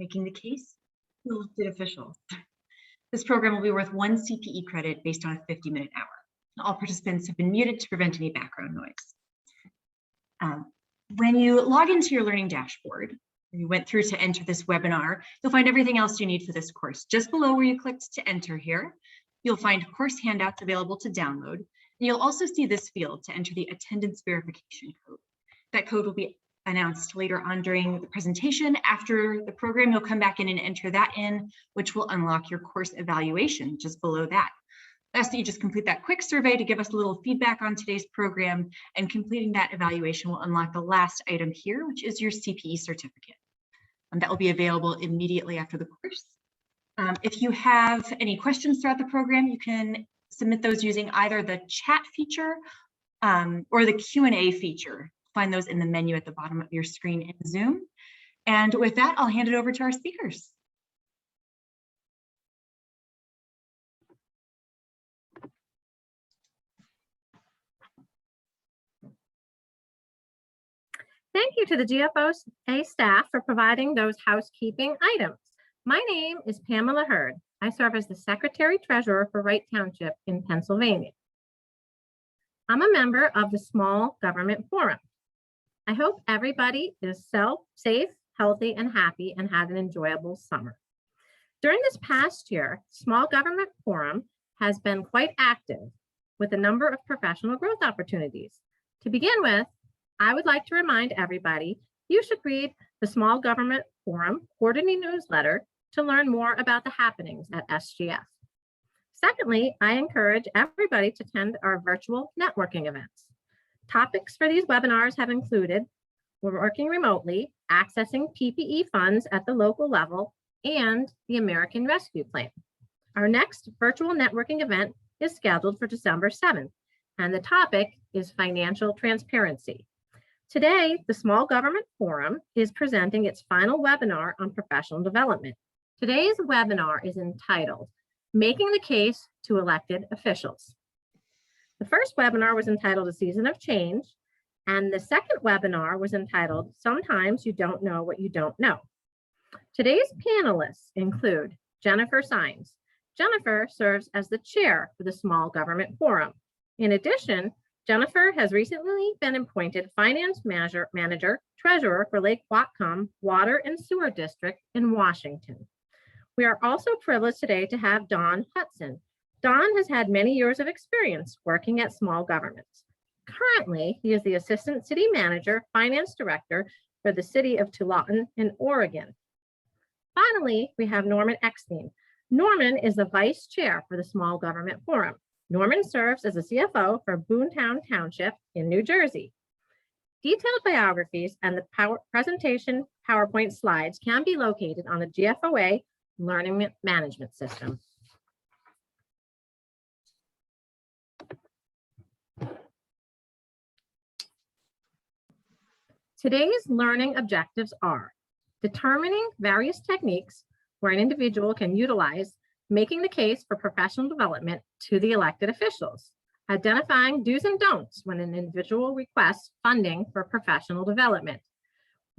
Making the Case to Elected Officials. This program will be worth 1 CPE credit based on a 50-minute hour. All participants have been muted to prevent any background noise. When you log into your learning dashboard, you went through to enter this webinar, you'll find everything else you need for this course. Just below where you clicked to enter here, you'll find course handouts available to download. And you'll also see this field to enter the attendance verification code. That code will be announced later on during the presentation. After the program, you'll come back in and enter that in, which will unlock your course evaluation just below that. I ask that you just complete that quick survey to give us a little feedback on today's program, and completing that evaluation will unlock the last item here, which is your CPE certificate. That will be available immediately after the course. If you have any questions throughout the program, you can submit those using either the chat feature or the Q&A feature. Find those in the menu at the bottom of your screen in Zoom. And with that, I'll hand it over to our speakers. Thank you to the GFOA staff for providing those housekeeping items. My name is Pamela Hurd. I serve as the Secretary Treasurer for Wright Township in Pennsylvania. I'm a member of the Small Government Forum. I hope everybody is safe, healthy, and happy and had an enjoyable summer. During this past year, Small Government Forum has been quite active with a number of professional growth opportunities. To begin with, I would like to remind everybody you should read the Small Government Forum quarterly newsletter to learn more about the happenings at SGF. Secondly, I encourage everybody to attend our virtual networking events. Topics for these webinars have included working remotely, accessing PPE funds at the local level, and the American Rescue Plan. Our next virtual networking event is scheduled for December 7th, and the topic is financial transparency. Today, the Small Government Forum is presenting its final webinar on professional development. Today's webinar is entitled, Making the Case to Elected Officials. The first webinar was entitled A Season of Change, and the second webinar was entitled Sometimes You Don't Know What You Don't Know. Today's panelists include Jennifer Sines. Jennifer serves as the chair for the Small Government Forum. In addition, Jennifer has recently been appointed Finance Manager, Treasurer for Lake Whatcom Water and Sewer District in Washington. We are also privileged today to have Don Hudson. Don has had many years of experience working at small governments. Currently, he is the Assistant City Manager, Finance Director for the City of Tualatin in Oregon. Finally, we have Norman Eckstein. Norman is the Vice Chair for the Small Government Forum. Norman serves as a CFO for Boontown Township in New Jersey. Detailed biographies and the presentation PowerPoint slides can be located on the GFOA Learning Management System. Today's learning objectives are determining various techniques where an individual can utilize making the case for professional development to the elected officials, identifying do's and don'ts when an individual requests funding for professional development,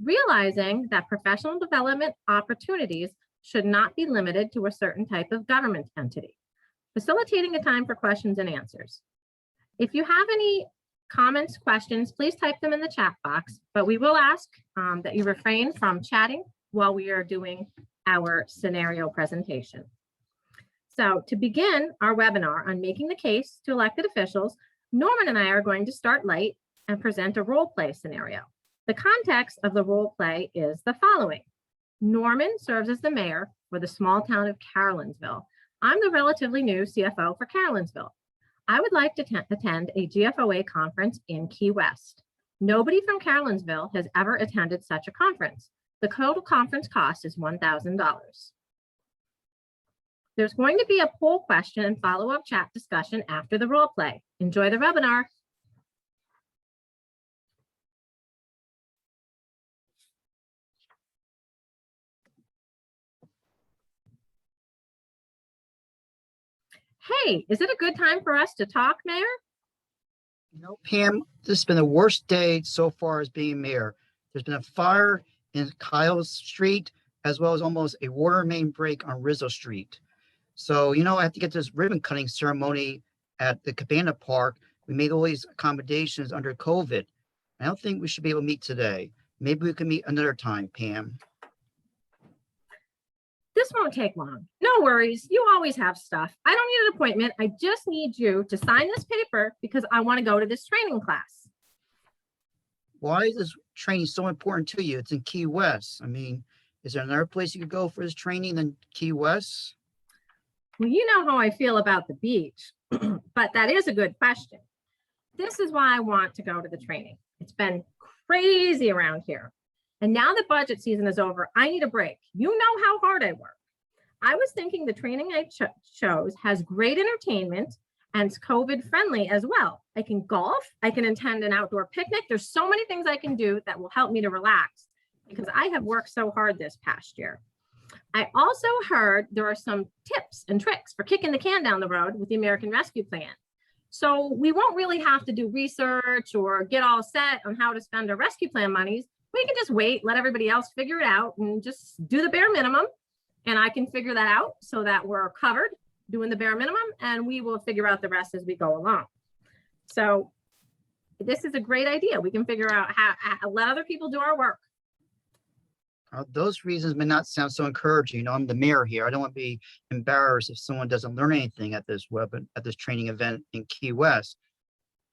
realizing that professional development opportunities should not be limited to a certain type of government entity, facilitating a time for questions and answers. If you have any comments, questions, please type them in the chat box, but we will ask that you refrain from chatting while we are doing our scenario presentation. So to begin our webinar on making the case to elected officials, Norman and I are going to start light and present a role play scenario. The context of the role play is the following. Norman serves as the mayor for the small town of Carolinsville. I'm the relatively new CFO for Carolinsville. I would like to attend a GFOA conference in Key West. Nobody from Carolinsville has ever attended such a conference. The total conference cost is $1,000. There's going to be a poll question and follow-up chat discussion after the role play. Enjoy the webinar. Hey, is it a good time for us to talk, Mayor? You know, Pam, this has been the worst day so far as being mayor. There's been a fire in Kyle Street, as well as almost a water main break on Rizzo Street. So, I have to get to this ribbon cutting ceremony at the Cabana Park. We made all these accommodations under COVID. I don't think we should be able to meet today. Maybe we can meet another time, Pam. This won't take long. No worries. You always have stuff. I don't need an appointment. I just need you to sign this paper because I want to go to this training class. Why is this training so important to you? It's in Key West. I mean, is there another place you could go for this training than Key West? Well, you know how I feel about the beach, but that is a good question. This is why I want to go to the training. It's been crazy around here. And now that budget season is over, I need a break. You know how hard I work. I was thinking the training I chose has great entertainment and it's COVID friendly as well. I can golf, I can attend an outdoor picnic. There's so many things I can do that will help me to relax because I have worked so hard this past year. I also heard there are some tips and tricks for kicking the can down the road with the American Rescue Plan. So we won't really have to do research or get all set on how to spend our rescue plan monies. We can just wait, let everybody else figure it out and just do the bare minimum. And I can figure that out so that we're covered doing the bare minimum and we will figure out the rest as we go along. So this is a great idea. We can figure out how let other people do our work. Those reasons may not sound so encouraging. I'm the mayor here. I don't want to be embarrassed if someone doesn't learn anything at this training event in Key West.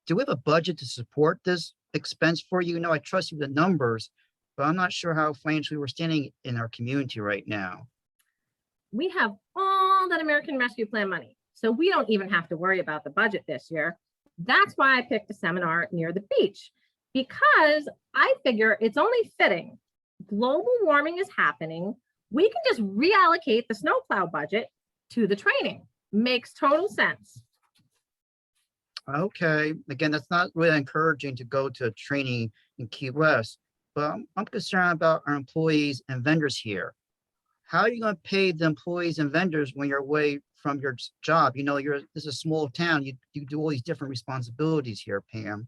Do we have a budget to support this expense for you? I trust you with the numbers, but I'm not sure how financially we're standing in our community right now. We have all that American Rescue Plan money, so we don't even have to worry about the budget this year. That's why I picked a seminar near the beach, because I figure it's only fitting. Global warming is happening. We can just reallocate the snowplow budget to the training. Makes total sense. Okay, again, that's not really encouraging to go to a training in Key West, but I'm concerned about our employees and vendors here. How are you going to pay the employees and vendors when you're away from your job? This is a small town. You do all these different responsibilities here, Pam.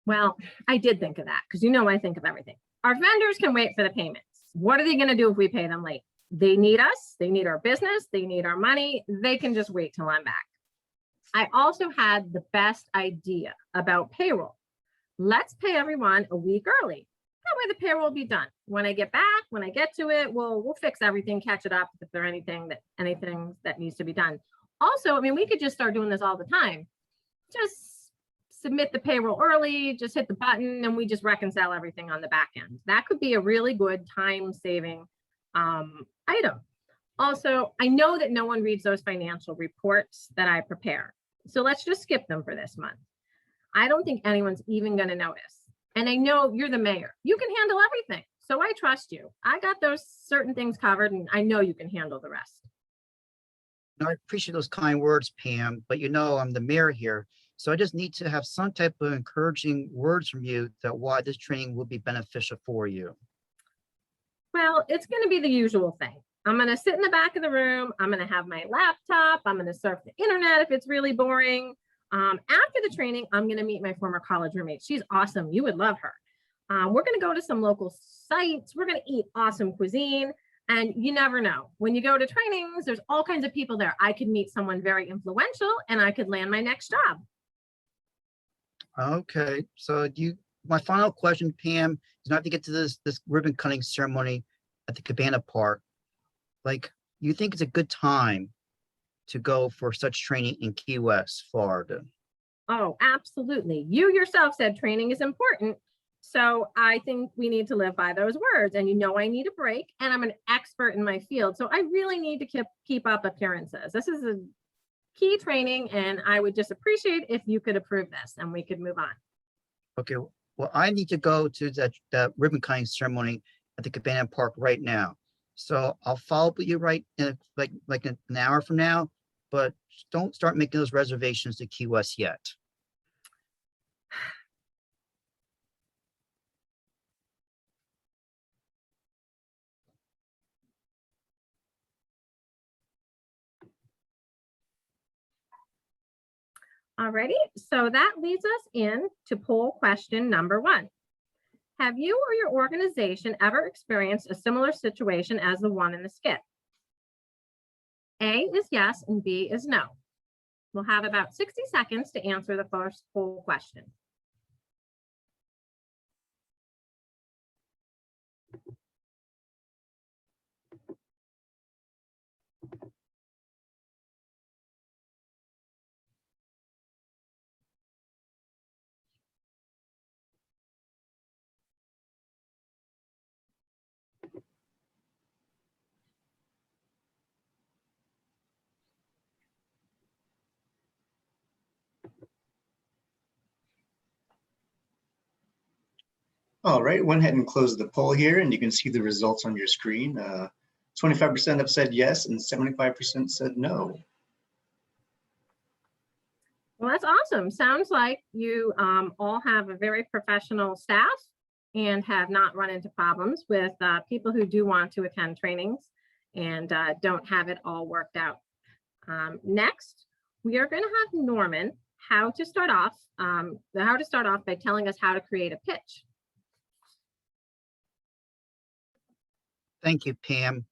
Well, I did think of that because I think of everything. Our vendors can wait for the payments. What are they going to do if we pay them late? They need us. They need our business. They need our money. They can just wait till I'm back. I also had the best idea about payroll. Let's pay everyone a week early. That way the payroll will be done. When I get back, when I get to it, we'll fix everything, catch it up if there's anything that needs to be done. Also, we could just start doing this all the time. Just submit the payroll early, just hit the button, and we just reconcile everything on the back end. That could be a really good time-saving item. Also, I know that no one reads those financial reports that I prepare, so let's just skip them for this month. I don't think anyone's even going to notice. And I know you're the mayor. You can handle everything, so I trust you. I got those certain things covered, and I know you can handle the rest. I appreciate those kind words, Pam, but I'm the mayor here. So I just need to have some type of encouraging words from you that why this training will be beneficial for you. Well, it's going to be the usual thing. I'm going to sit in the back of the room. I'm going to have my laptop. I'm going to surf the internet if it's really boring. After the training, I'm going to meet my former college roommate. She's awesome. You would love her. We're going to go to some local sites. We're going to eat awesome cuisine. And you never know. When you go to trainings, there's all kinds of people there. I could meet someone very influential and I could land my next job. Okay, so my final question, Pam, is not to get to this ribbon cutting ceremony at the Cabana Park. You think it's a good time to go for such training in Key West, Florida? Oh, absolutely. You yourself said training is important. So I think we need to live by those words. And I need a break and I'm an expert in my field. So I really need to keep up appearances. This is a key training and I would just appreciate if you could approve this and we could move on. Okay, well, I need to go to that ribbon cutting ceremony at the Cabana Park right now. So I'll follow up with you right in like an hour from now, but don't start making those reservations to Key West yet. Alrighty, so that leads us in to poll question number 1. Have you or your organization ever experienced a similar situation as the one in the skit? A is yes and B is no. We'll have about 60 seconds to answer the first poll question. All right, went ahead and closed the poll here, and you can see the results on your screen. 25% have said yes, and 75% said no. Well, that's awesome. Sounds like you all have a very professional staff and have not run into problems with people who do want to attend trainings and don't have it all worked out. Next, we are going to have Norman how to start off by telling us how to create a pitch. Thank you, Pam.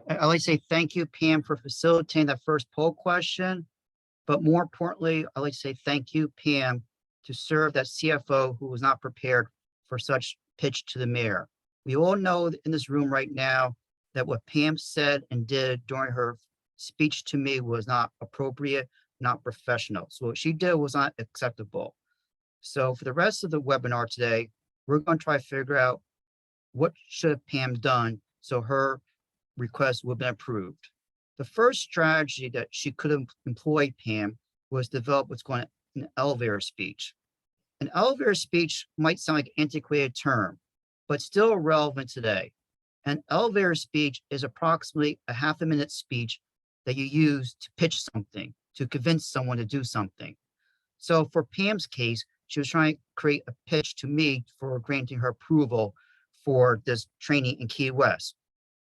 I'd like to say thank you, Pam, for facilitating that first poll question. But more importantly, I'd like to say thank you, Pam, to serve that CFO who was not prepared for such pitch to the mayor. We all know in this room right now that what Pam said and did during her speech to me was not appropriate, not professional. So what she did was not acceptable. So for the rest of the webinar today, we're going to try to figure out what should have Pam done so her request would have been approved. The first strategy that she could have employed, Pam, was develop what's called an elevator speech. An elevator speech might sound like an antiquated term, but still relevant today. An elevator speech is approximately a half a minute speech that you use to pitch something, to convince someone to do something. So for Pam's case, she was trying to create a pitch to me for granting her approval for this training in Key West.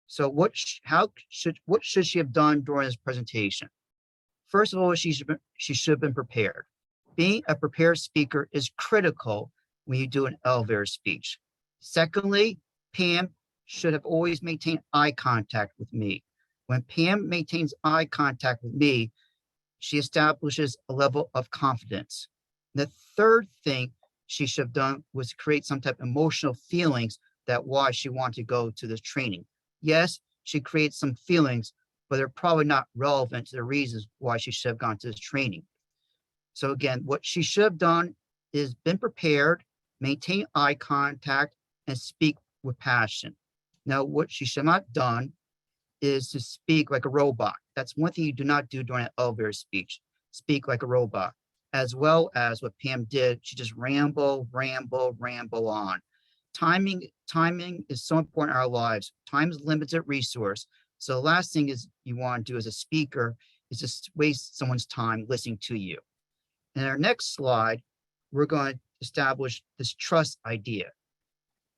So what should she have done during this presentation? First of all, she should have been prepared. Being a prepared speaker is critical when you do an elevator speech. Secondly, Pam should have always maintained eye contact with me. When Pam maintains eye contact with me, she establishes a level of confidence. The third thing she should have done was create some type of emotional feelings that why she wanted to go to this training. Yes, she creates some feelings, but they're probably not relevant to the reasons why she should have gone to this training. So again, what she should have done is been prepared, maintain eye contact, and speak with passion. Now, what she should not have done is to speak like a robot. That's one thing you do not do during an elevator speech, speak like a robot, as well as what Pam did. She just ramble on. Timing is so important in our lives. Time is a limited resource. So the last thing is you want to do as a speaker is just waste someone's time listening to you. In our next slide, we're going to establish this trust idea.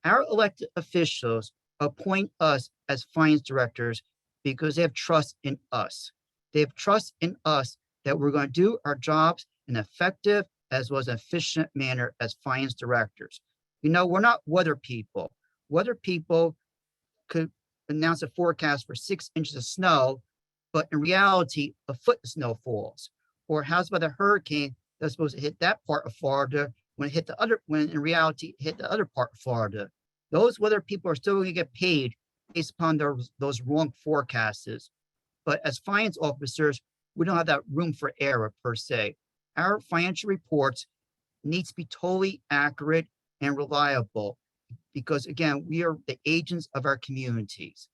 Our elected officials appoint us as finance directors because they have trust in us. They have trust in us that we're going to do our jobs in an effective as well as an efficient manner as finance directors. You know, we're not weather people. Weather people could announce a forecast for 6 inches of snow, but in reality, a foot of snow falls. Or how's about a hurricane that's supposed to hit that part of Florida when in reality it hit the other part of Florida? Those weather people are still going to get paid based upon those wrong forecasts. But as finance officers, we don't have that room for error per se. Our financial reports need to be totally accurate and reliable because again, we are the agents of our communities.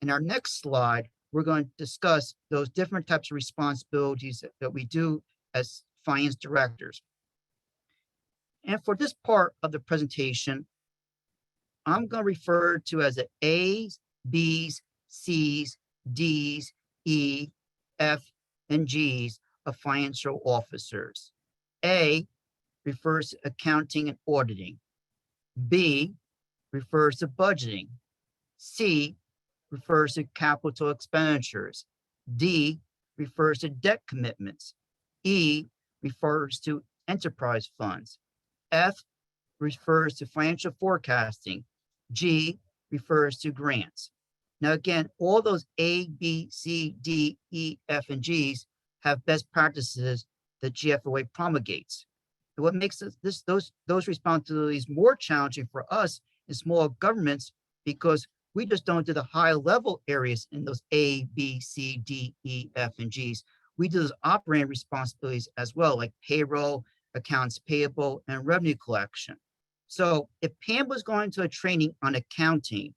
In our next slide, we're going to discuss those different types of responsibilities that we do as finance directors. And for this part of the presentation, I'm going to refer to as the A's, B's, C's, D's, E, F, and G's of financial officers. A refers to accounting and auditing. B refers to budgeting. C refers to capital expenditures. D refers to debt commitments. E refers to enterprise funds. F refers to financial forecasting. G refers to grants. Now, again, all those A, B, C, D, E, F, and G's have best practices that GFOA promulgates. And what makes those responsibilities more challenging for us in small governments, because we just don't do the high level areas in those A, B, C, D, E, F, and G's. We do those operating responsibilities as well, like payroll, accounts payable, and revenue collection. So if Pam was going to a training on accounting,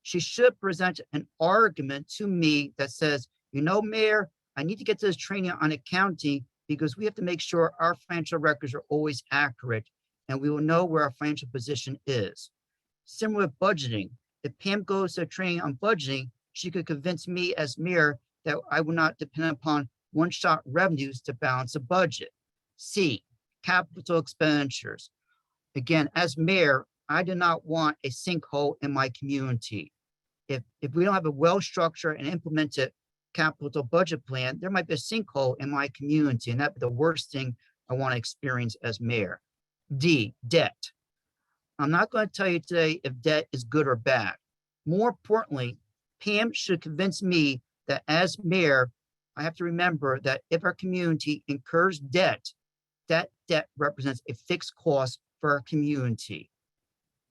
she should present an argument to me that says, you know, Mayor, I need to get to this training on accounting because we have to make sure our financial records are always accurate and we will know where our financial position is. Similar with budgeting. If Pam goes to a training on budgeting, she could convince me as mayor that I will not depend upon one-shot revenues to balance a budget. C, capital expenditures. Again, as mayor, I do not want a sinkhole in my community. If we don't have a well-structured and implemented capital budget plan, there might be a sinkhole in my community, and that'd be the worst thing I want to experience as mayor. D, debt. I'm not going to tell you today if debt is good or bad. More importantly, Pam should convince me that as mayor, I have to remember that if our community incurs debt, that debt represents a fixed cost for our community.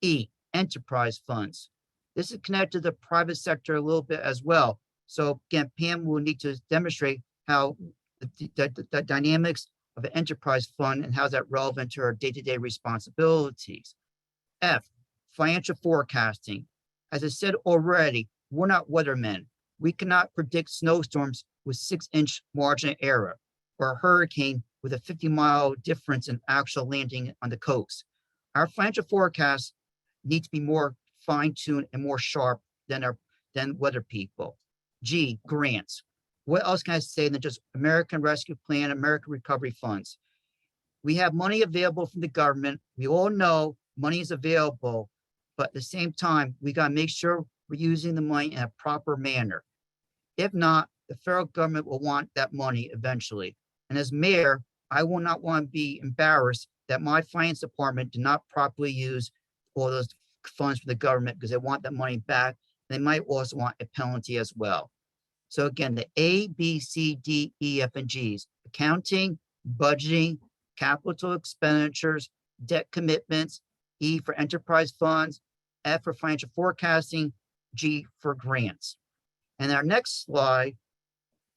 E, enterprise funds. This is connected to the private sector a little bit as well. So again, Pam will need to demonstrate how the dynamics of an enterprise fund and how is that relevant to our day-to-day responsibilities. F, financial forecasting. As I said already, we're not weathermen. We cannot predict snowstorms with 6-inch margin of error or a hurricane with a 50-mile difference in actual landing on the coast. Our financial forecasts need to be more fine-tuned and more sharp than weather people. G, grants. What else can I say than just American Rescue Plan, American Recovery Funds? We have money available from the government. We all know money is available, but at the same time, we got to make sure we're using the money in a proper manner. If not, the federal government will want that money eventually. And as mayor, I will not want to be embarrassed that my finance department did not properly use all those funds from the government because they want that money back. They might also want a penalty as well. So again, the A, B, C, D, E, F, and G's, accounting, budgeting, capital expenditures, debt commitments, E for enterprise funds, F for financial forecasting, G for grants. And our next slide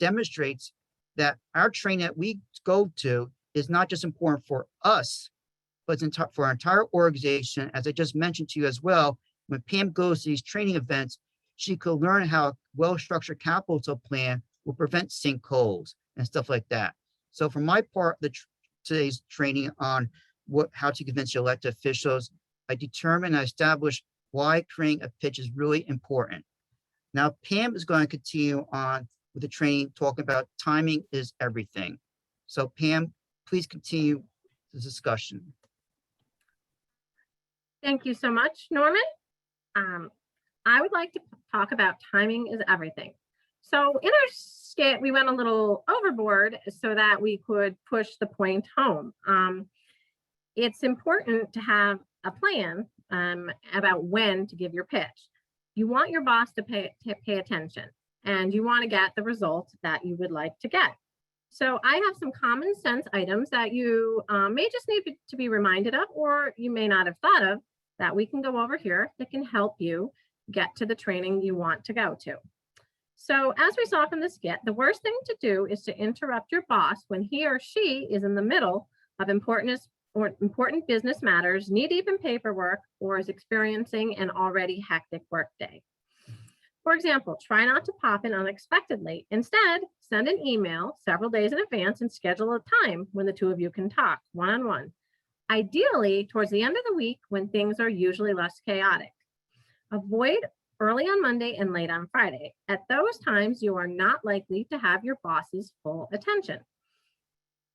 demonstrates that our training that we go to is not just important for us, but it's for our entire organization. As I just mentioned to you as well, when Pam goes to these training events, she could learn how a well-structured capital plan will prevent sinkholes and stuff like that. So for my part, today's training on how to convince your elected officials, I determined and established why creating a pitch is really important. Now, Pam is going to continue on with the training, talking about timing is everything. So Pam, please continue the discussion. Thank you so much, Norman. I would like to talk about timing is everything. So in our skit, we went a little overboard so that we could push the point home. It's important to have a plan about when to give your pitch. You want your boss to pay attention, and you want to get the results that you would like to get. So I have some common sense items that you may just need to be reminded of, or you may not have thought of, that we can go over here that can help you get to the training you want to go to. So as we saw from the skit, the worst thing to do is to interrupt your boss when he or she is in the middle of important business matters, knee-deep paperwork, or is experiencing an already hectic workday. For example, try not to pop in unexpectedly. Instead, send an email several days in advance and schedule a time when the two of you can talk one-on-one. Ideally, towards the end of the week when things are usually less chaotic. Avoid early on Monday and late on Friday. At those times, you are not likely to have your boss's full attention.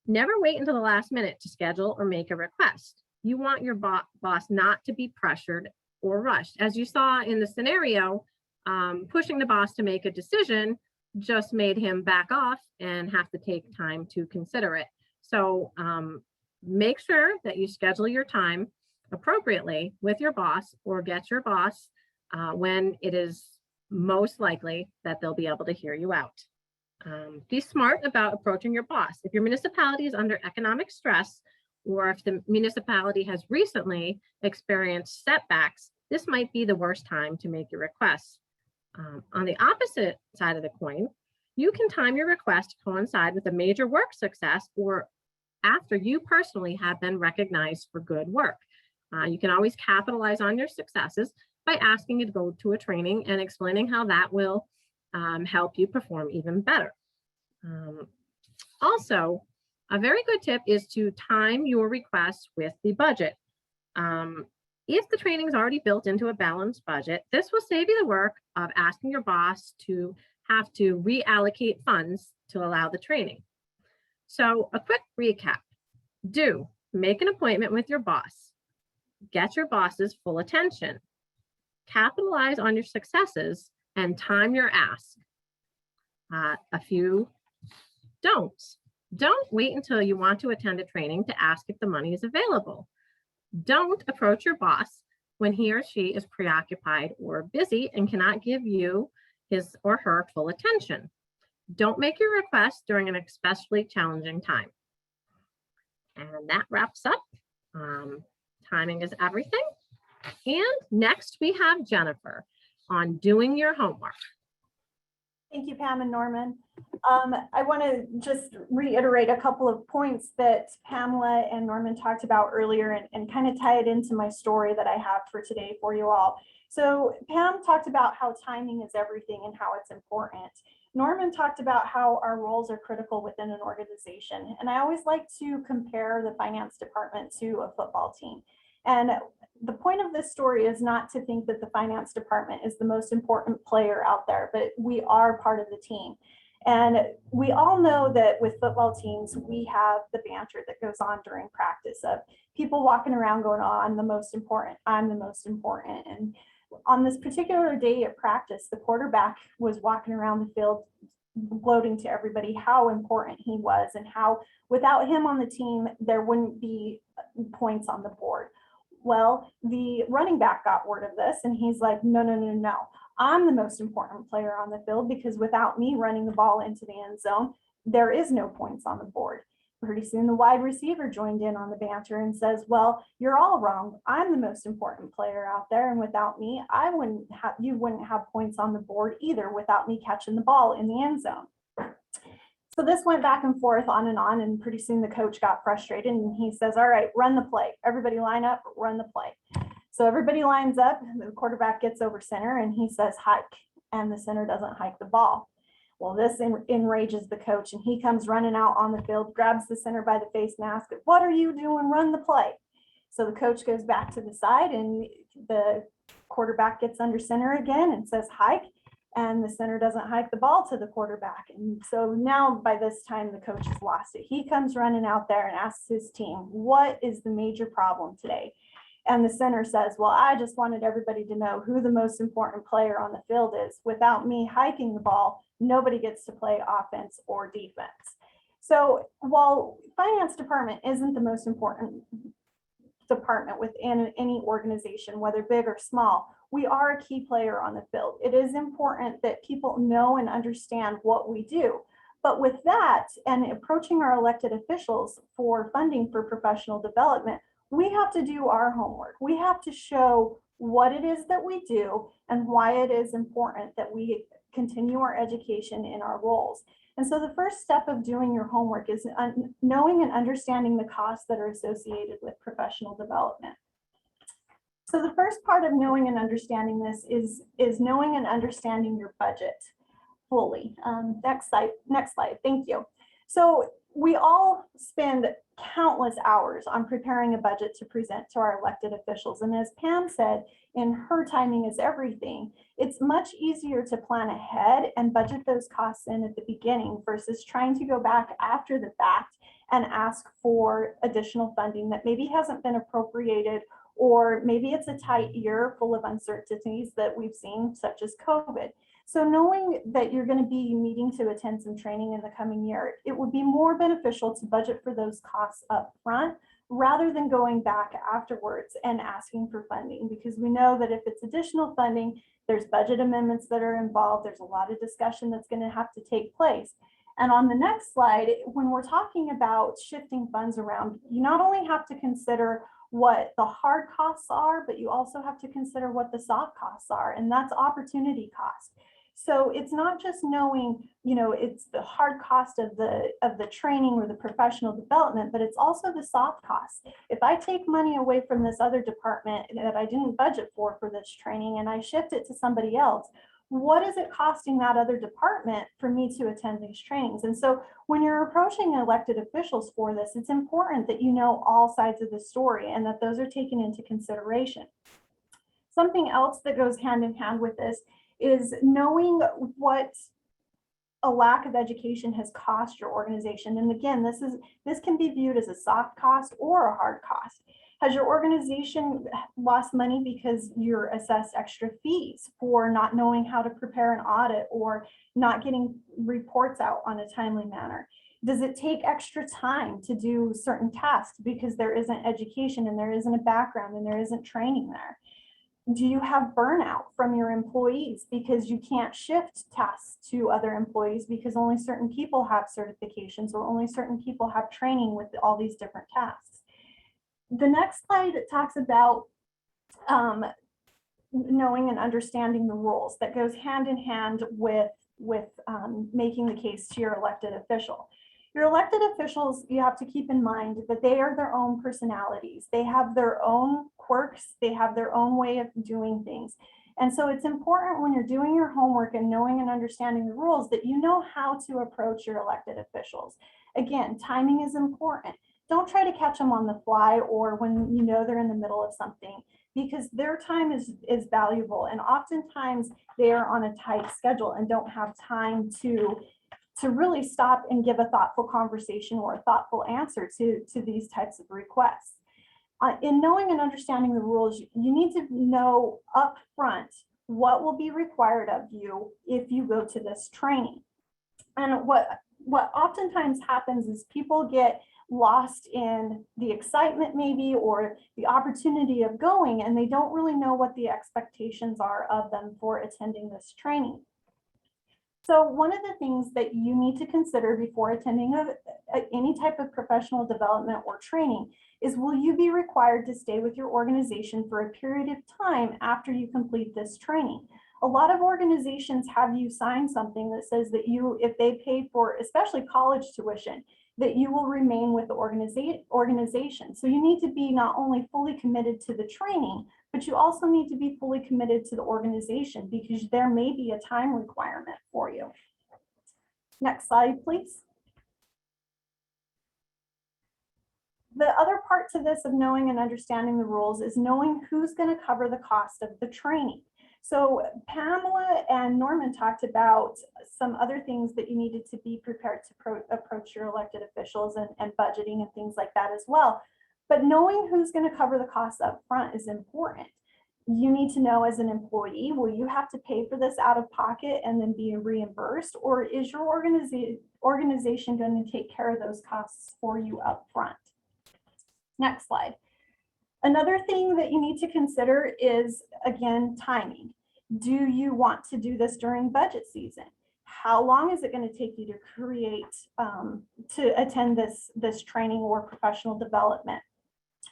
Never wait until the last minute to schedule or make a request. You want your boss not to be pressured or rushed. As you saw in the scenario, pushing the boss to make a decision just made him back off and have to take time to consider it. So make sure that you schedule your time appropriately with your boss or get your boss when it is most likely that they'll be able to hear you out. Be smart about approaching your boss. If your municipality is under economic stress, or if the municipality has recently experienced setbacks, this might be the worst time to make your request. On the opposite side of the coin, you can time your request to coincide with a major work success or after you personally have been recognized for good work. You can always capitalize on your successes by asking you to go to a training and explaining how that will help you perform even better. Also, a very good tip is to time your request with the budget. If the training is already built into a balanced budget, this will save you the work of asking your boss to have to reallocate funds to allow the training. So a quick recap. Do make an appointment with your boss. Get your boss's full attention. Capitalize on your successes and time your ask. A few don'ts. Don't wait until you want to attend a training to ask if the money is available. Don't approach your boss when he or she is preoccupied or busy and cannot give you his or her full attention. Don't make your request during an especially challenging time. And that wraps up. Timing is everything. And next we have Jennifer on doing your homework. Thank you, Pam and Norman. I want to just reiterate a couple of points that Pamela and Norman talked about earlier and kind of tie it into my story that I have for today for you all. So Pam talked about how timing is everything and how it's important. Norman talked about how our roles are critical within an organization. And I always like to compare the finance department to a football team. And the point of this story is not to think that the finance department is the most important player out there, but we are part of the team. And we all know that with football teams, we have the banter that goes on during practice of people walking around going, oh, I'm the most important, I'm the most important. And on this particular day at practice, the quarterback was walking around the field gloating to everybody how important he was and how without him on the team, there wouldn't be points on the board. Well, the running back got word of this and he's like, no. I'm the most important player on the field because without me running the ball into the end zone, there is no points on the board. Pretty soon the wide receiver joined in on the banter and says, well, you're all wrong. I'm the most important player out there. And without me, you wouldn't have points on the board either without me catching the ball in the end zone. So this went back and forth on, and pretty soon the coach got frustrated and he says, all right, run the play. Everybody line up, run the play. So everybody lines up, the quarterback gets over center and he says, hike, and the center doesn't hike the ball. Well, this enrages the coach and he comes running out on the field, grabs the center by the face and asks, what are you doing? Run the play. So the coach goes back to the side and the quarterback gets under center again and says, hike. And the center doesn't hike the ball to the quarterback. And so now by this time, the coach has lost it. He comes running out there and asks his team, what is the major problem today? And the center says, well, I just wanted everybody to know who the most important player on the field is. Without me hiking the ball, nobody gets to play offense or defense. So while finance department isn't the most important department within any organization, whether big or small, we are a key player on the field. It is important that people know and understand what we do. But with that and approaching our elected officials for funding for professional development, we have to do our homework. We have to show what it is that we do and why it is important that we continue our education in our roles. And so the first step of doing your homework is knowing and understanding the costs that are associated with professional development. So the first part of knowing and understanding this is knowing and understanding your budget fully. Next slide, thank you. So we all spend countless hours on preparing a budget to present to our elected officials. And as Pam said, in her timing is everything, it's much easier to plan ahead and budget those costs in at the beginning versus trying to go back after the fact and ask for additional funding that maybe hasn't been appropriated, or maybe it's a tight year full of uncertainties that we've seen, such as COVID. So knowing that you're going to be needing to attend some training in the coming year, it would be more beneficial to budget for those costs up front rather than going back afterwards and asking for funding, because we know that if it's additional funding, there's budget amendments that are involved. There's a lot of discussion that's going to have to take place. And on the next slide, when we're talking about shifting funds around, you not only have to consider what the hard costs are, but you also have to consider what the soft costs are, and that's opportunity cost. So it's not just knowing, it's the hard cost of the training or the professional development, but it's also the soft costs. If I take money away from this other department that I didn't budget for this training and I shift it to somebody else, what is it costing that other department for me to attend these trainings? And so when you're approaching elected officials for this, it's important that you know all sides of the story and that those are taken into consideration. Something else that goes hand in hand with this is knowing what a lack of education has cost your organization. And again, this can be viewed as a soft cost or a hard cost. Has your organization lost money because you're assessed extra fees for not knowing how to prepare an audit or not getting reports out on a timely manner? Does it take extra time to do certain tasks because there isn't education and there isn't a background and there isn't training there? Do you have burnout from your employees because you can't shift tasks to other employees because only certain people have certifications or only certain people have training with all these different tasks? The next slide talks about knowing and understanding the rules. That goes hand in hand with making the case to your elected official. Your elected officials, you have to keep in mind that they are their own personalities. They have their own quirks. They have their own way of doing things. And so it's important when you're doing your homework and knowing and understanding the rules that you know how to approach your elected officials. Again, timing is important. Don't try to catch them on the fly or when you know they're in the middle of something, because their time is valuable. And oftentimes they are on a tight schedule and don't have time to really stop and give a thoughtful conversation or a thoughtful answer to these types of requests. In knowing and understanding the rules, you need to know upfront what will be required of you if you go to this training. And what oftentimes happens is people get lost in the excitement maybe or the opportunity of going, and they don't really know what the expectations are of them for attending this training. So one of the things that you need to consider before attending any type of professional development or training is, will you be required to stay with your organization for a period of time after you complete this training? A lot of organizations have you sign something that says that you, if they pay for especially college tuition, that you will remain with the organization. So you need to be not only fully committed to the training, but you also need to be fully committed to the organization because there may be a time requirement for you. Next slide, please. The other part to this of knowing and understanding the rules is knowing who's going to cover the cost of the training. So Pamela and Norman talked about some other things that you needed to be prepared to approach your elected officials and budgeting and things like that as well. But knowing who's going to cover the costs up front is important. You need to know as an employee, will you have to pay for this out of pocket and then be reimbursed? Or is your organization going to take care of those costs for you up front? Next slide. Another thing that you need to consider is, again, timing. Do you want to do this during budget season? How long is it going to take you to attend this training or professional development?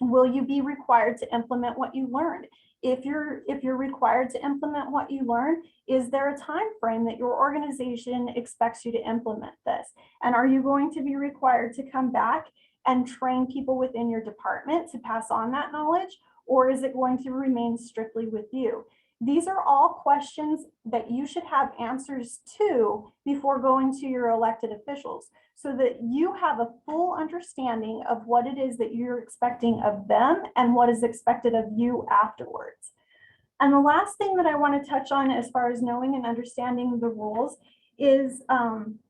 Will you be required to implement what you learned? If you're required to implement what you learned, is there a time frame that your organization expects you to implement this? And are you going to be required to come back and train people within your department to pass on that knowledge, or is it going to remain strictly with you? These are all questions that you should have answers to before going to your elected officials so that you have a full understanding of what it is that you're expecting of them and what is expected of you afterwards. And the last thing that I want to touch on as far as knowing and understanding the rules is on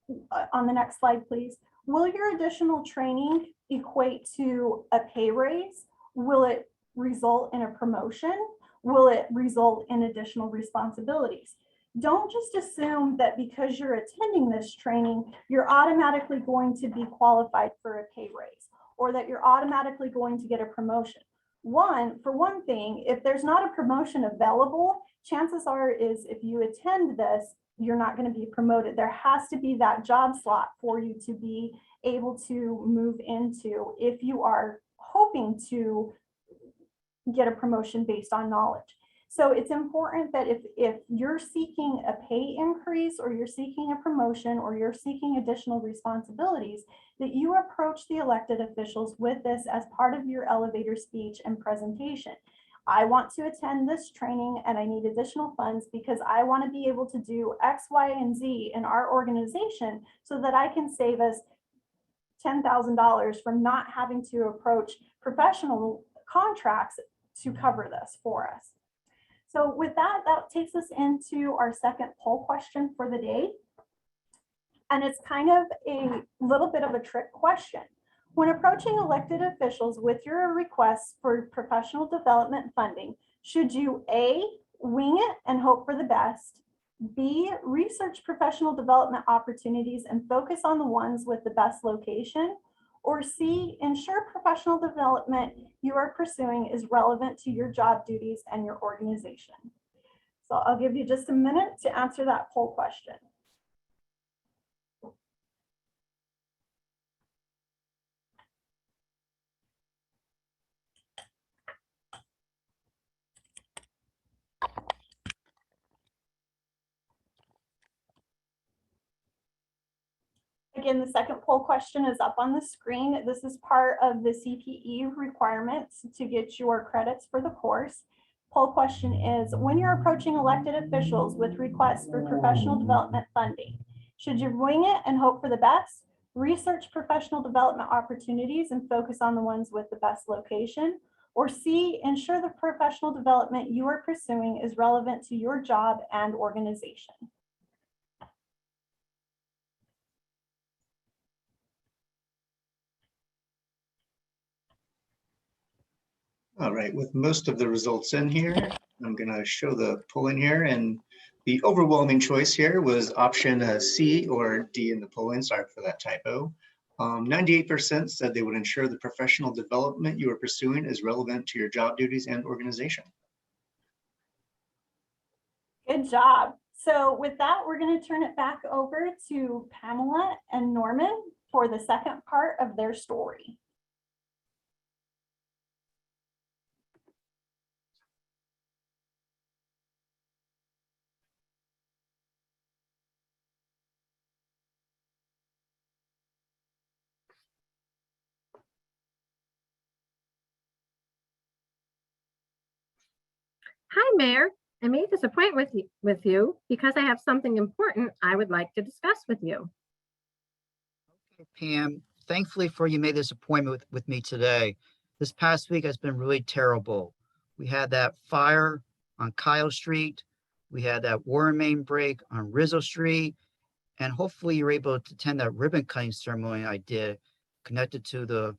the next slide, please. Will your additional training equate to a pay raise? Will it result in a promotion? Will it result in additional responsibilities? Don't just assume that because you're attending this training, you're automatically going to be qualified for a pay raise. or that you're automatically going to get a promotion. For one thing, if there's not a promotion available, chances are is if you attend this, you're not going to be promoted. There has to be that job slot for you to be able to move into if you are hoping to get a promotion based on knowledge. So it's important that if you're seeking a pay increase, or you're seeking a promotion, or you're seeking additional responsibilities, that you approach the elected officials with this as part of your elevator speech and presentation. I want to attend this training and I need additional funds because I want to be able to do X, Y, and Z in our organization so that I can save us $10,000 from not having to approach professional contracts to cover this for us. So with that, that takes us into our second poll question for the day. And it's kind of a little bit of a trick question. When approaching elected officials with your requests for professional development funding, should you A, wing it and hope for the best, B, research professional development opportunities and focus on the ones with the best location, or C, ensure professional development you are pursuing is relevant to your job duties and your organization? So I'll give you just a minute to answer that poll question. Again, the second poll question is up on the screen. This is part of the CPE requirements to get your credits for the course. Poll question is, when you're approaching elected officials with requests for professional development funding, should you wing it and hope for the best, research professional development opportunities and focus on the ones with the best location, or C, ensure the professional development you are pursuing is relevant to your job and organization? All right, with most of the results in here, I'm going to show the polling here, and the overwhelming choice here was option C or D in the polling. Sorry for that typo. 98% said they would ensure the professional development you are pursuing is relevant to your job duties and organization. Good job. So with that, we're going to turn it back over to Pamela and Norman for the second part of their story. Hi, Mayor. I made this appointment with you because I have something important I would like to discuss with you. Pam, thankfully for you made this appointment with me today. This past week has been really terrible. We had that fire on Kyle Street. We had that water main break on Rizzo Street. And hopefully you're able to attend that ribbon cutting ceremony I did connected to the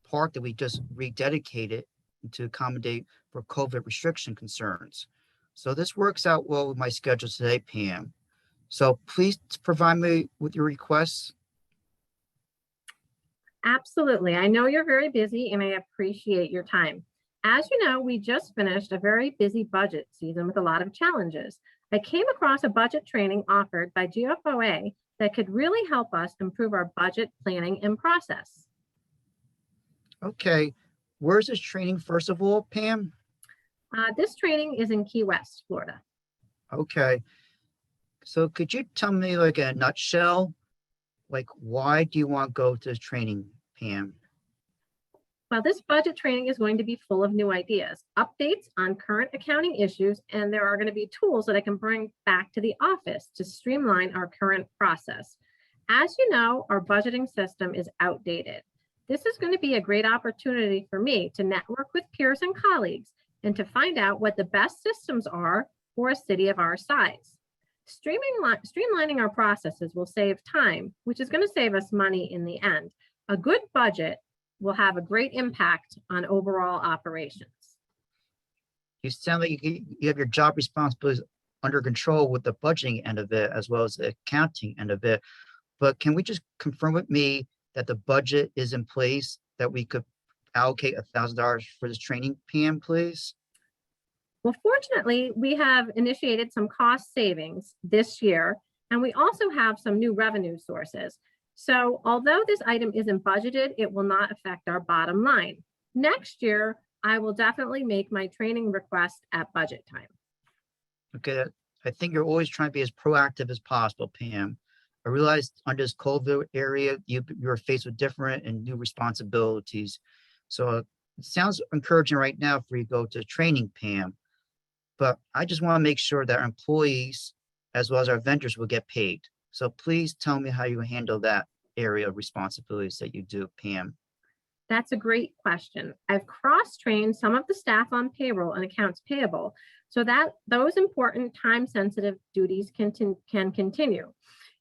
park that we just rededicated to accommodate for COVID restriction concerns. So this works out well with my schedule today, Pam. So please provide me with your requests. Absolutely. I know you're very busy and I appreciate your time. As you know, we just finished a very busy budget season with a lot of challenges. I came across a budget training offered by GFOA that could really help us improve our budget planning and process. Okay, where's this training first of all, Pam? This training is in Key West, Florida. Okay, so could you tell me like in a nutshell, like why do you want to go to this training, Pam? Well, this budget training is going to be full of new ideas, updates on current accounting issues, and there are going to be tools that I can bring back to the office to streamline our current process. As you know, our budgeting system is outdated. This is going to be a great opportunity for me to network with peers and colleagues and to find out what the best systems are for a city of our size. Streamlining our processes will save time, which is going to save us money in the end. A good budget will have a great impact on overall operations. You sound like you have your job responsibilities under control with the budgeting end of it, as well as the accounting end of it. But can we just confirm with me that the budget is in place, that we could allocate $1,000 for this training, Pam, please? Well, fortunately, we have initiated some cost savings this year, and we also have some new revenue sources. So although this item isn't budgeted, it will not affect our bottom line. Next year, I will definitely make my training request at budget time. Okay, I think you're always trying to be as proactive as possible, Pam. I realized under this COVID area, you're faced with different and new responsibilities. So it sounds encouraging right now for you to go to training, Pam. But I just want to make sure that our employees, as well as our vendors, will get paid. So please tell me how you handle that area of responsibilities that you do, Pam. That's a great question. I've cross-trained some of the staff on payroll and accounts payable so that those important time-sensitive duties can continue.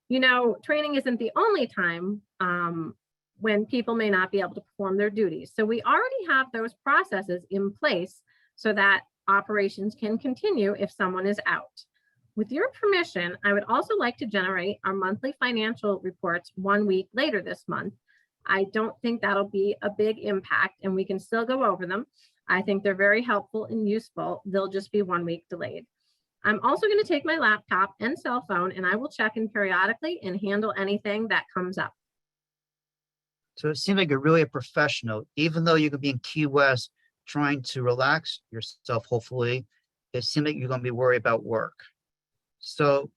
You know, training isn't the only time when people may not be able to perform their duties. So we already have those processes in place so that operations can continue if someone is out. With your permission, I would also like to generate our monthly financial reports 1 week later this month. I don't think that'll be a big impact and we can still go over them. I think they're very helpful and useful. They'll just be 1 week delayed. I'm also going to take my laptop and cell phone and I will check in periodically and handle anything that comes up. So it seems like you're really a professional, even though you could be in Key West trying to relax yourself, hopefully, it seems like you're going to be worried about work. So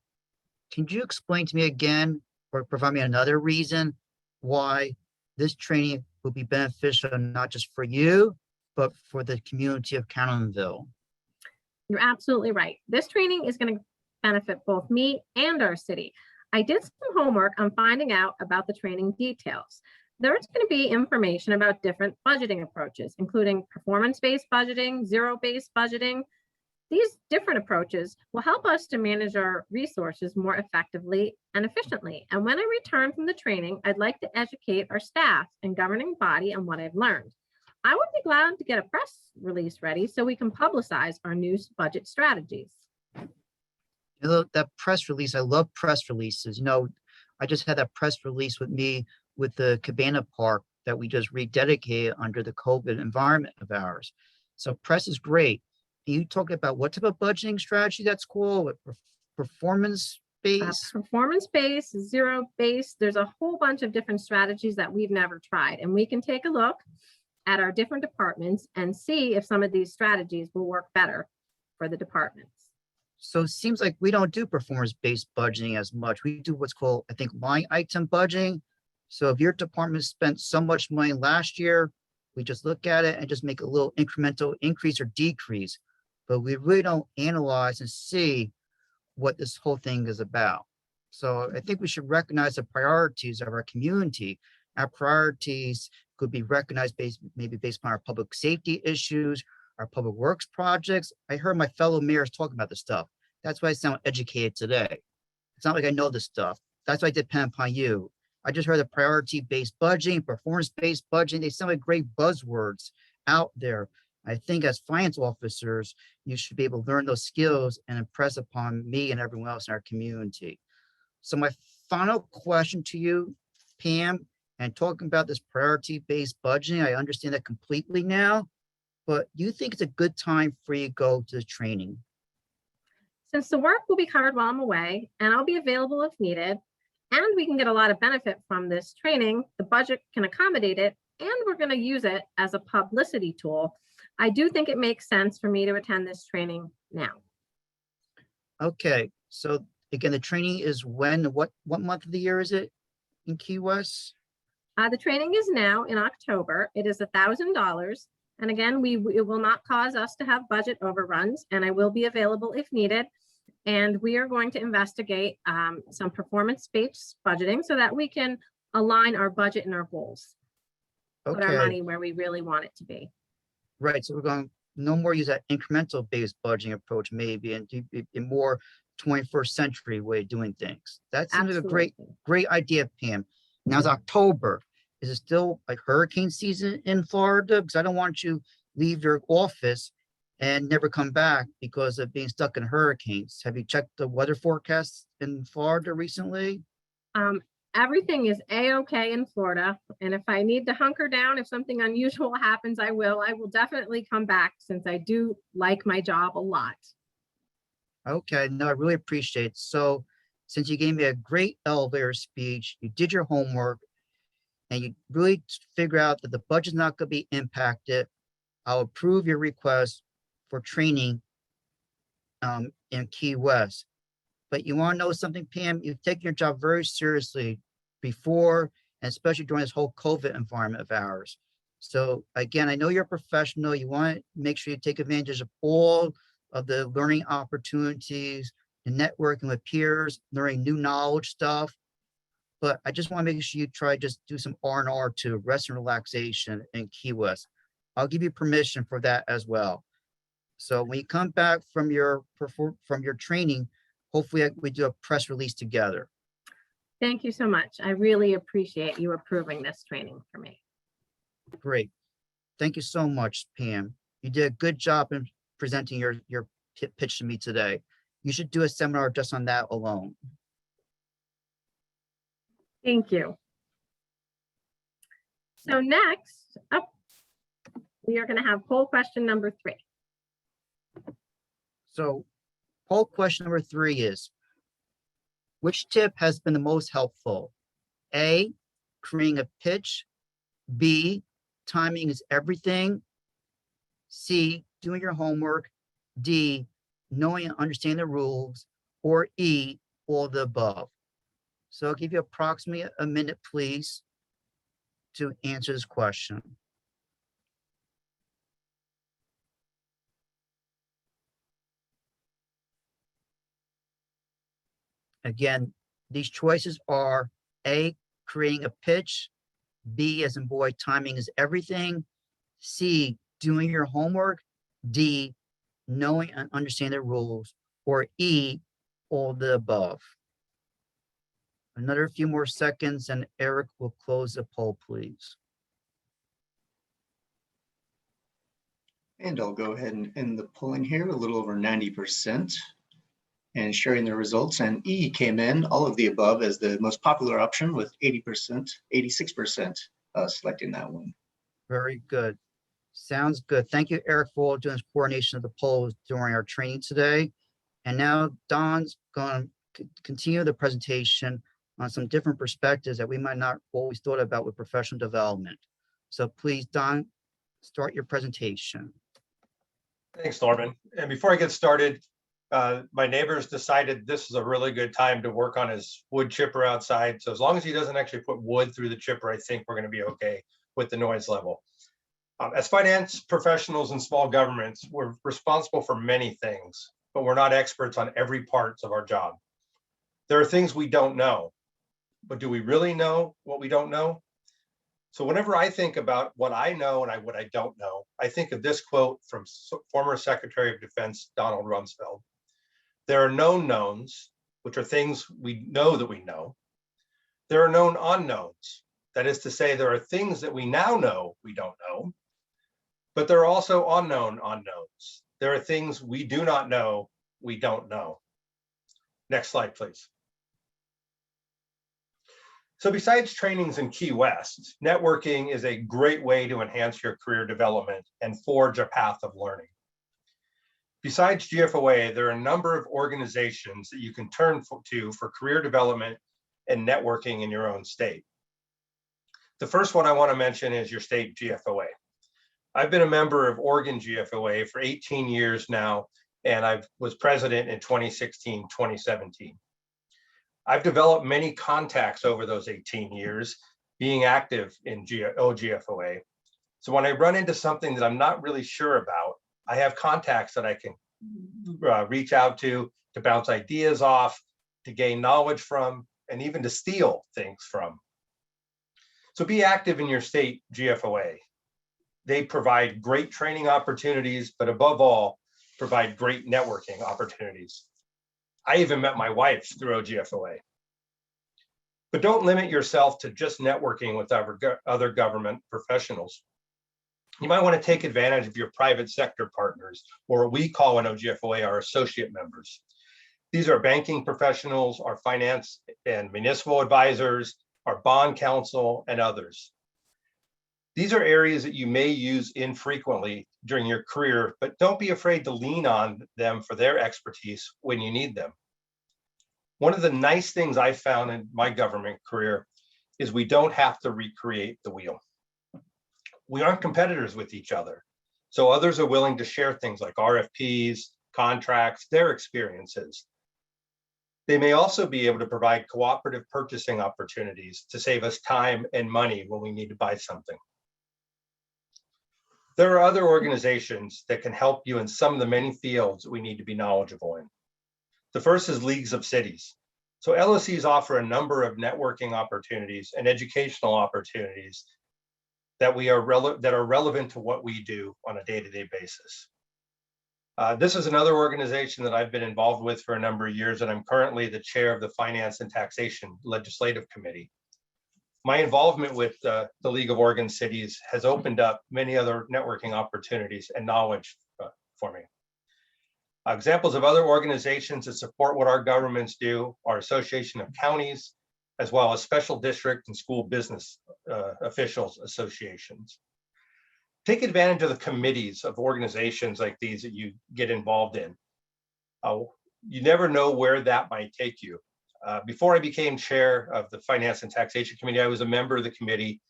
can you explain to me again, or provide me another reason why this training will be beneficial, not just for you, but for the community of Cannonville? You're absolutely right. This training is going to benefit both me and our city. I did some homework on finding out about the training details. There's going to be information about different budgeting approaches, including performance-based budgeting, zero-based budgeting. These different approaches will help us to manage our resources more effectively and efficiently. And when I return from the training, I'd like to educate our staff and governing body on what I've learned. I would be glad to get a press release ready so we can publicize our new budget strategies. You know, that press release, I love press releases. You know, I just had that press release with me with the Cabana Park that we just rededicated under the COVID environment of ours. So press is great. You talk about what type of budgeting strategy that's called, performance-based? Performance-based, zero-based, there's a whole bunch of different strategies that we've never tried. And we can take a look at our different departments and see if some of these strategies will work better for the departments. So it seems like we don't do performance-based budgeting as much. We do what's called, I think, line item budgeting. So if your department spent so much money last year, we just look at it and just make a little incremental increase or decrease. But we really don't analyze and see what this whole thing is about. So I think we should recognize the priorities of our community. Our priorities could be recognized maybe based on our public safety issues, our public works projects. I heard my fellow mayors talking about this stuff. That's why I sound educated today. It's not like I know this stuff. That's why I depend upon you. I just heard the priority-based budgeting, performance-based budgeting. They sound like great buzzwords out there. I think as finance officers, you should be able to learn those skills and impress upon me and everyone else in our community. So my final question to you, Pam, and talking about this priority-based budgeting, I understand that completely now, but do you think it's a good time for you to go to the training? Since the work will be covered while I'm away and I'll be available if needed, and we can get a lot of benefit from this training, the budget can accommodate it, and we're going to use it as a publicity tool. I do think it makes sense for me to attend this training now. Okay, so again, the training is when, what month of the year is it in Key West? The training is now in October. It is $1,000. And again, it will not cause us to have budget overruns, and I will be available if needed. And we are going to investigate some performance-based budgeting so that we can align our budget and our goals. Put our Okay, money where we really want it to be. right. So we're going no more use that incremental based budgeting approach maybe and do a more 21st century way of doing things. That seems like a Absolutely. great idea, Pam. Now it's October. Is it still like hurricane season in Florida? Because I don't want you to leave your office and never come back because of being stuck in hurricanes. Have you checked the weather forecasts in Florida recently? Everything is a-okay in Florida. And if I need to hunker down, if something unusual happens, I will definitely come back since I do like my job a lot. Okay, no, I really appreciate it. So since you gave me a great elevator speech, you did your homework, and you really figure out that the budget's not going to be impacted, I'll approve your request for training in Key West. But you want to know something, Pam? You've taken your job very seriously before, and especially during this whole COVID environment of ours. So again, I know you're a professional. You want to make sure you take advantage of all of the learning opportunities, the networking with peers, learning new knowledge stuff. But I just want to make sure you try just do some R&R to rest and relaxation in Key West. I'll give you permission for that as well. So when you come back from your training, hopefully we do a press release together. Thank you so much. I really appreciate you approving this training for me. Great. Thank you so much, Pam. You did a good job in presenting your pitch to me today. You should do a seminar just on that alone. Thank you. So next up, we are going to have poll question number 3. So poll question number 3 is, which tip has been the most helpful? A, creating a pitch. B, timing is everything. C, doing your homework. D, knowing and understanding the rules. Or E, all of the above. So I'll give you approximately a minute, please, to answer this question. Again, these choices are A, creating a pitch. B, as in boy, timing is everything. C, doing your homework. D, knowing and understanding the rules. Or E, all of the above. Another few more seconds and Eric will close the poll, please. And I'll go ahead and end the polling here, a little over 90%. And sharing the results, and E came in, all of the above, as the most popular option with 80%, 86% selecting that one. Very good. Sounds good. Thank you, Eric, for doing this coordination of the polls during our training today. And now Don's going to continue the presentation on some different perspectives that we might not always thought about with professional development. So please, Don, start your presentation. Thanks, Norman. And before I get started, my neighbors decided this is a really good time to work on his wood chipper outside. So as long as he doesn't actually put wood through the chipper, I think we're going to be okay with the noise level. As finance professionals in small governments, we're responsible for many things, but we're not experts on every part of our job. There are things we don't know, but do we really know what we don't know? So whenever I think about what I know and what I don't know, I think of this quote from former Secretary of Defense Donald Rumsfeld. There are known knowns, which are things we know that we know. There are known unknowns. That is to say, there are things that we now know we don't know, but there are also unknown unknowns. There are things we do not know we don't know. Next slide, please. So besides trainings in Key West, networking is a great way to enhance your career development and forge a path of learning. Besides GFOA, there are a number of organizations that you can turn to for career development and networking in your own state. The first one I want to mention is your state GFOA. I've been a member of Oregon GFOA for 18 years now, and I was president in 2016, 2017. I've developed many contacts over those 18 years being active in OGFOA. So when I run into something that I'm not really sure about, I have contacts that I can reach out to bounce ideas off, to gain knowledge from, and even to steal things from. So be active in your state GFOA. They provide great training opportunities, but above all, provide great networking opportunities. I even met my wife through OGFOA. But don't limit yourself to just networking with other government professionals. You might want to take advantage of your private sector partners, or what we call in OGFOA our associate members. These are banking professionals, our finance and municipal advisors, our bond counsel, and others. These are areas that you may use infrequently during your career, but don't be afraid to lean on them for their expertise when you need them. One of the nice things I found in my government career is we don't have to recreate the wheel. We aren't competitors with each other. So others are willing to share things like RFPs, contracts, their experiences. They may also be able to provide cooperative purchasing opportunities to save us time and money when we need to buy something. There are other organizations that can help you in some of the many fields we need to be knowledgeable in. The first is Leagues of Cities. So LOCs offer a number of networking opportunities and educational opportunities that are relevant to what we do on a day-to-day basis. This is another organization that I've been involved with for a number of years, and I'm currently the chair of the Finance and Taxation Legislative Committee. My involvement with the League of Oregon Cities has opened up many other networking opportunities and knowledge for me. Examples of other organizations that support what our governments do are Association of Counties, as well as special district and school business officials associations. Take advantage of the committees of organizations like these that you get involved in. You never know where that might take you. Before I became chair of the Finance and Taxation Committee, I was a member of the committee,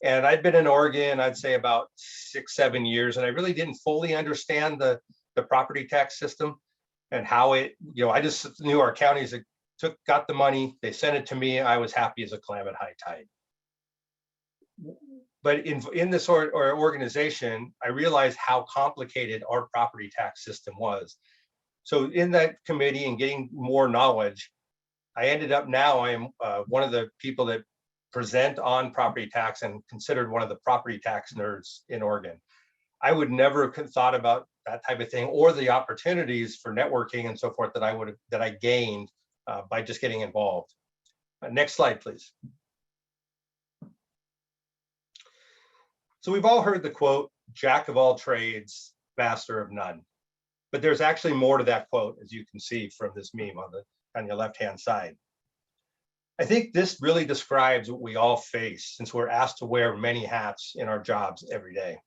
and I'd been in Oregon, I'd say about 6-7 years, and I really didn't fully understand the property tax system and how it, I just knew our counties got the money, they sent it to me, I was happy as a clam at high tide. But in this organization, I realized how complicated our property tax system was. So in that committee and getting more knowledge, I ended up now, I am one of the people that present on property tax and considered one of the property tax nerds in Oregon. I would never have thought about that type of thing or the opportunities for networking and so forth that I gained by just getting involved. Next slide, please. So we've all heard the quote, "Jack of all trades, master of none." But there's actually more to that quote, as you can see from this meme on your left-hand side. I think this really describes what we all face since we're asked to wear many hats in our jobs every day.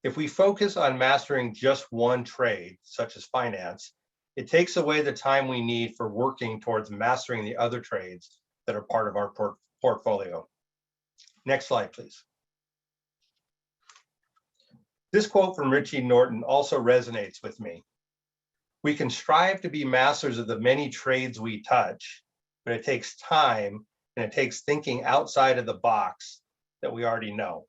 If we focus on mastering just one trade, such as finance, it takes away the time we need for working towards mastering the other trades that are part of our portfolio. Next slide, please. This quote from Richie Norton also resonates with me. We can strive to be masters of the many trades we touch, but it takes time and it takes thinking outside of the box that we already know.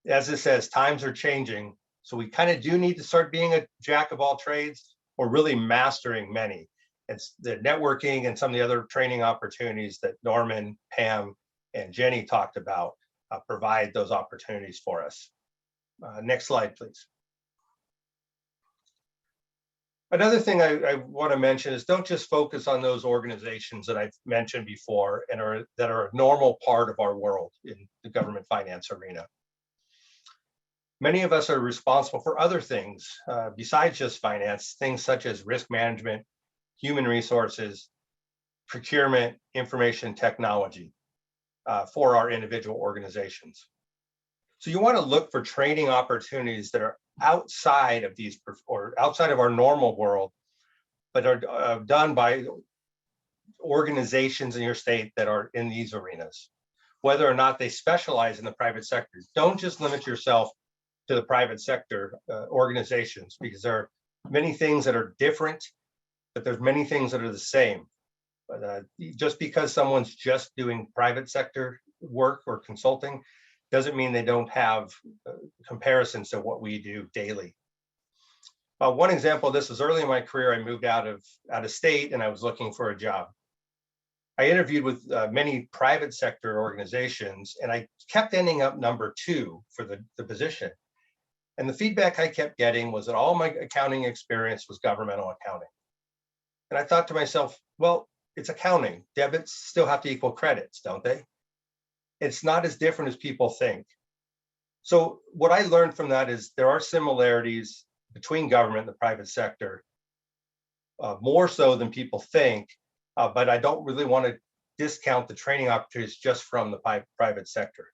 As it says, times are changing, so we kind of do need to start being a jack of all trades or really mastering many. It's the networking and some of the other training opportunities that Norman, Pam, and Jenny talked about provide those opportunities for us. Next slide, please. Another thing I want to mention is don't just focus on those organizations that I've mentioned before and that are a normal part of our world in the government finance arena. Many of us are responsible for other things besides just finance, things such as risk management, human resources, procurement, information technology for our individual organizations. So you want to look for training opportunities that are outside of these or outside of our normal world, but are done by organizations in your state that are in these arenas, whether or not they specialize in the private sector. Don't just limit yourself to the private sector organizations, because there are many things that are different, but there's many things that are the same. But just because someone's just doing private sector work or consulting doesn't mean they don't have comparisons to what we do daily. One example of this is early in my career, I moved out of state and I was looking for a job. I interviewed with many private sector organizations and I kept ending up number 2 for the position. And the feedback I kept getting was that all my accounting experience was governmental accounting. And I thought to myself, well, it's accounting. Debits still have to equal credits, don't they? It's not as different as people think. So what I learned from that is there are similarities between government and the private sector, more so than people think, but I don't really want to discount the training opportunities just from the private sector.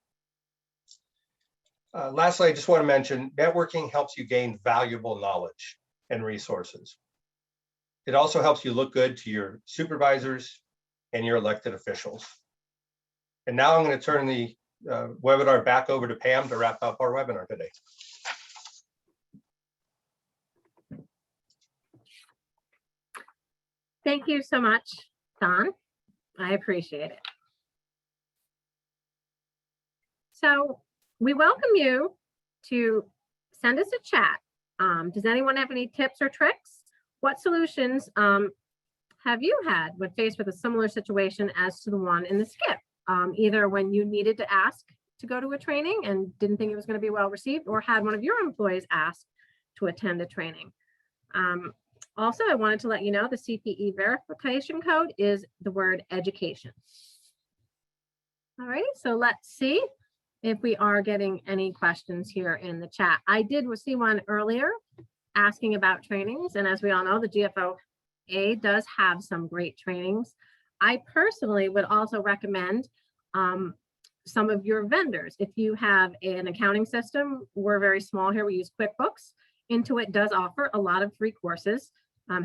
Lastly, I just want to mention networking helps you gain valuable knowledge and resources. It also helps you look good to your supervisors and your elected officials. And now I'm going to turn the webinar back over to Pam to wrap up our webinar today. Thank you so much, Don. I appreciate it. So we welcome you to send us a chat. Does anyone have any tips or tricks? What solutions have you had when faced with a similar situation as to the one in the skip? Either when you needed to ask to go to a training and didn't think it was going to be well received, or had one of your employees ask to attend a training. Also, I wanted to let you know the CPE verification code is the word education. All right, so let's see if we are getting any questions here in the chat. I did see one earlier asking about trainings, and as we all know, the GFOA does have some great trainings. I personally would also recommend some of your vendors. If you have an accounting system, we're very small here, we use QuickBooks. Intuit does offer a lot of free courses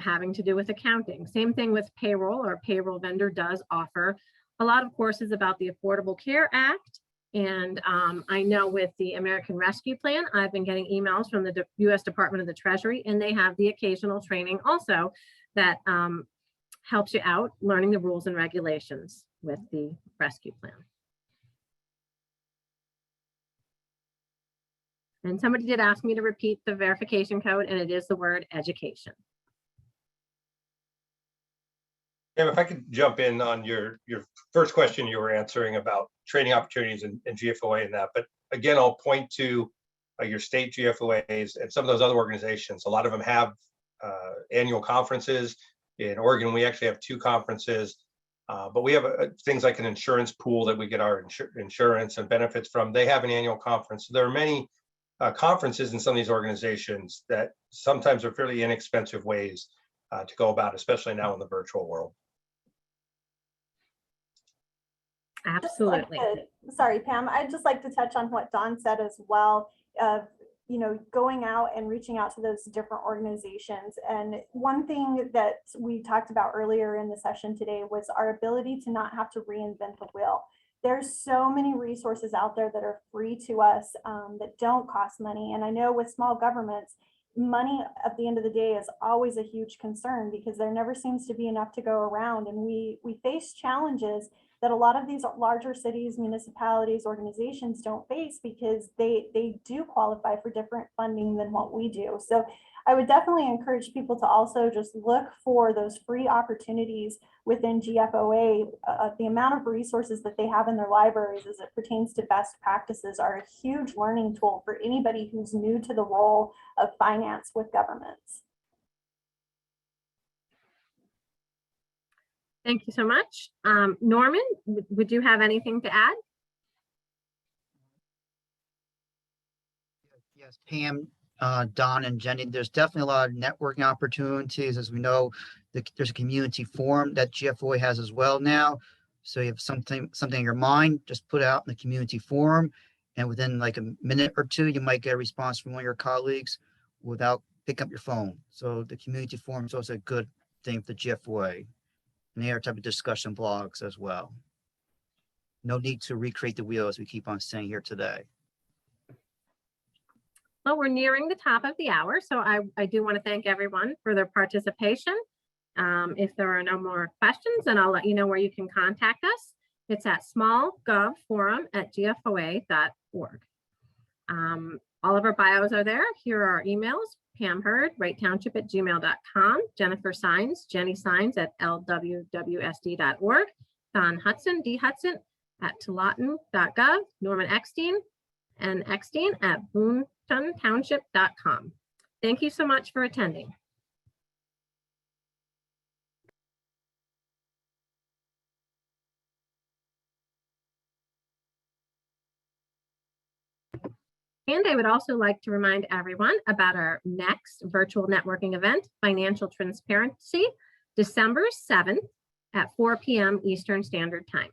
having to do with accounting. Same thing with payroll. Our payroll vendor does offer a lot of courses about the Affordable Care Act. And I know with the American Rescue Plan, I've been getting emails from the U.S. Department of the Treasury, and they have the occasional training also that helps you out learning the rules and regulations with the rescue plan. And somebody did ask me to repeat the verification code, and it is the word education. If I could jump in on your first question you were answering about training opportunities and GFOA and that, but again, I'll point to your state GFOAs and some of those other organizations. A lot of them have annual conferences. In Oregon, we actually have 2 conferences, but we have things like an insurance pool that we get our insurance and benefits from. They have an annual conference. So there are many conferences in some of these organizations that sometimes are fairly inexpensive ways to go about, especially now in the virtual world. Absolutely. Sorry, Pam, I'd just like to touch on what Don said as well, of, you know, going out and reaching out to those different organizations. And one thing that we talked about earlier in the session today was our ability to not have to reinvent the wheel. There's so many resources out there that are free to us that don't cost money. And I know with small governments, money at the end of the day is always a huge concern because there never seems to be enough to go around. And we face challenges that a lot of these larger cities, municipalities, organizations don't face because they do qualify for different funding than what we do. So I would definitely encourage people to also just look for those free opportunities within GFOA. The amount of resources that they have in their libraries as it pertains to best practices are a huge learning tool for anybody who's new to the role of finance with governments. Thank you so much. Norman, would you have anything to add? Yes, Pam, Don and Jenny, there's definitely a lot of networking opportunities. As we know, there's a community forum that GFOA has as well now. So you have something in your mind, just put it out in the community forum. And within like a minute or 2, you might get a response from one of your colleagues without picking up your phone. So the community forum is also a good thing for the GFOA. And the other type of discussion blogs as well. No need to recreate the wheel, as we keep on saying here today. Well, we're nearing the top of the hour, so I do want to thank everyone for their participation. If there are no more questions, then I'll let you know where you can contact us. It's at smallgovforum@gfoa.org. All of our bios are there. Here are our emails: Pam Hurd, wrighttownship@gmail.com, Jennifer Signs, Jenny Signs @lwwsd.org, Don Hudson, D Hudson @tualatin.gov, Norman Eckstein and Eckstein @boontontownship.com. Thank you so much for attending. And I would also like to remind everyone about our next virtual networking event, Financial Transparency, December 7th at 4 p.m. Eastern Standard Time.